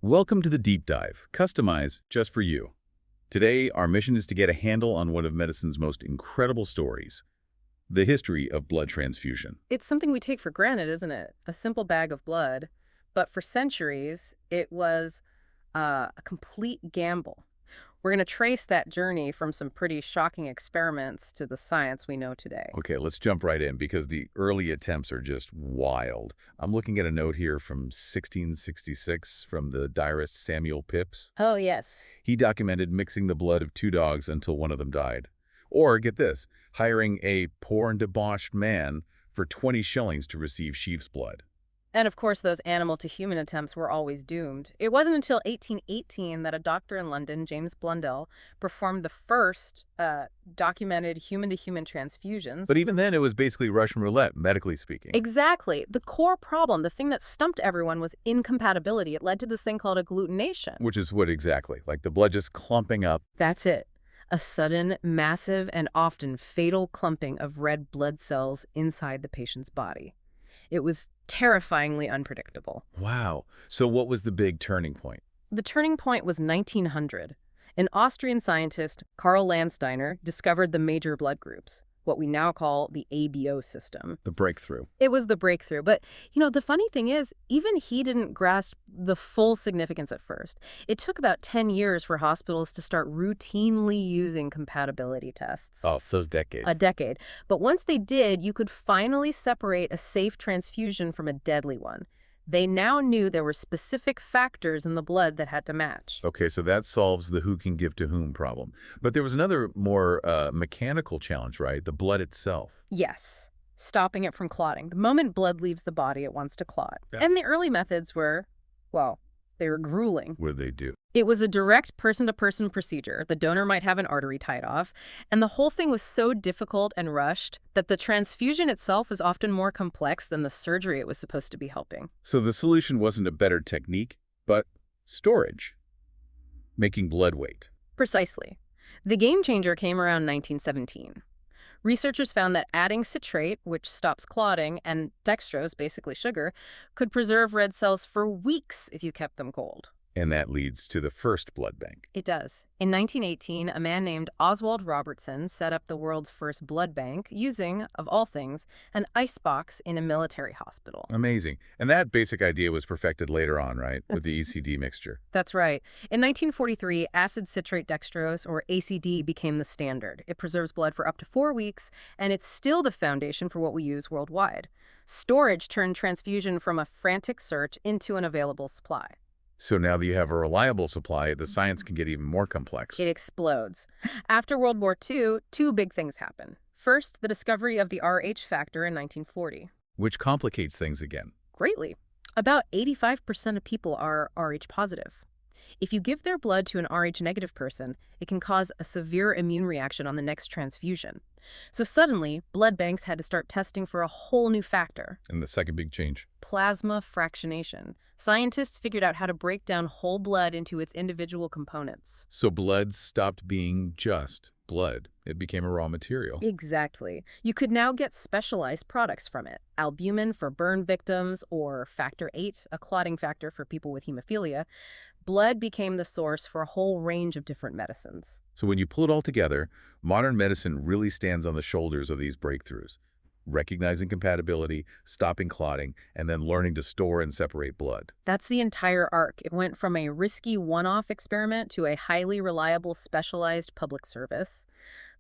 Welcome to the Deep Dive, customized just for you. Today, our mission is to get a handle on one of medicine's most incredible stories, the history of blood transfusion. It's something we take for granted, isn't it? A simple bag of blood. But for centuries, it was a complete gamble. We're going to trace that journey from some pretty shocking experiments to the science we know today. Okay, let's jump right in because the early attempts are just wild. I'm looking at a note here from 1666 from the diarist Samuel Pepys. Oh, yes. He documented mixing the blood of 2 dogs until one of them died. Or, get this, hiring a poor and debauched man for 20 shillings to receive sheep's blood. And of course, those animal-to-human attempts were always doomed. It wasn't until 1818 that a doctor in London, James Blundell, performed the first documented human-to-human transfusions. But even then, it was basically Russian roulette, medically speaking. Exactly. The core problem, the thing that stumped everyone, was incompatibility. It led to this thing called agglutination. Which is what exactly? Like the blood just clumping up. That's it. A sudden, massive, and often fatal clumping of red blood cells inside the patient's body. It was terrifyingly unpredictable. Wow. So what was the big turning point? The turning point was 1900. An Austrian scientist, Karl Landsteiner, discovered the major blood groups, what we now call the ABO system. The breakthrough. It was the breakthrough. But, the funny thing is, even he didn't grasp the full significance at first. It took about 10 years for hospitals to start routinely using compatibility tests. Oh, so decades. A decade. But once they did, you could finally separate a safe transfusion from a deadly one. They now knew there were specific factors in the blood that had to match. Okay, so that solves the who can give to whom problem. But there was another more mechanical challenge, right? The blood itself. Yes. Stopping it from clotting. The moment blood leaves the body, it wants to clot. Yeah. And the early methods were, they were grueling. What did they do? It was a direct person-to-person procedure. The donor might have an artery tied off, and the whole thing was so difficult and rushed that the transfusion itself was often more complex than the surgery it was supposed to be helping. So the solution wasn't a better technique, but storage, making blood wait. Precisely. The game changer came around 1917. Researchers found that adding citrate, which stops clotting, and dextrose, basically sugar, could preserve red cells for weeks if you kept them cold. And that leads to the first blood bank. It does. In 1918, a man named Oswald Robertson set up the world's first blood bank using, of all things, an icebox in a military hospital. Amazing. And that basic idea was perfected later on, right, with the ECD mixture. That's right. In 1943, acid citrate dextrose, or ACD, became the standard. It preserves blood for up to 4 weeks, and it's still the foundation for what we use worldwide. Storage turned transfusion from a frantic search into an available supply. So now that you have a reliable supply, the science can get even more complex. It explodes. After World War II, 2 big things happen. First, the discovery of the Rh factor in 1940. Which complicates things again. Greatly. About 85% of people are Rh positive. If you give their blood to an Rh negative person, it can cause a severe immune reaction on the next transfusion. So suddenly, blood banks had to start testing for a whole new factor. And the second big change. Plasma fractionation. Scientists figured out how to break down whole blood into its individual components. So blood stopped being just blood. It became a raw material. Exactly. You could now get specialized products from it. Albumin for burn victims, or factor VIII, a clotting factor for people with hemophilia. Blood became the source for a whole range of different medicines. So when you pull it all together, modern medicine really stands on the shoulders of these breakthroughs. Recognizing compatibility, stopping clotting, and then learning to store and separate blood. That's the entire arc. It went from a risky one-off experiment to a highly reliable, specialized public service.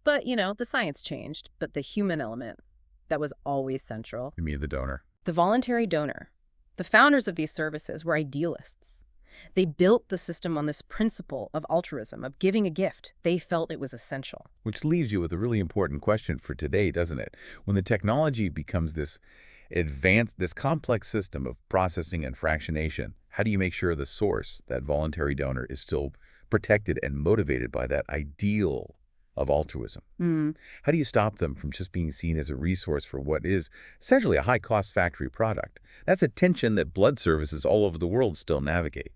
But, the science changed, but the human element, that was always central. You mean the donor? The voluntary donor. The founders of these services were idealists. They built the system on this principle of altruism, of giving a gift. They felt it was essential. Which leaves you with a really important question for today, doesn't it? When the technology becomes this advanced, this complex system of processing and fractionation, how do you make sure the source, that voluntary donor, is still protected and motivated by that ideal of altruism? How do you stop them from just being seen as a resource for what is essentially a high-cost factory product? That's a tension that blood services all over the world still navigate.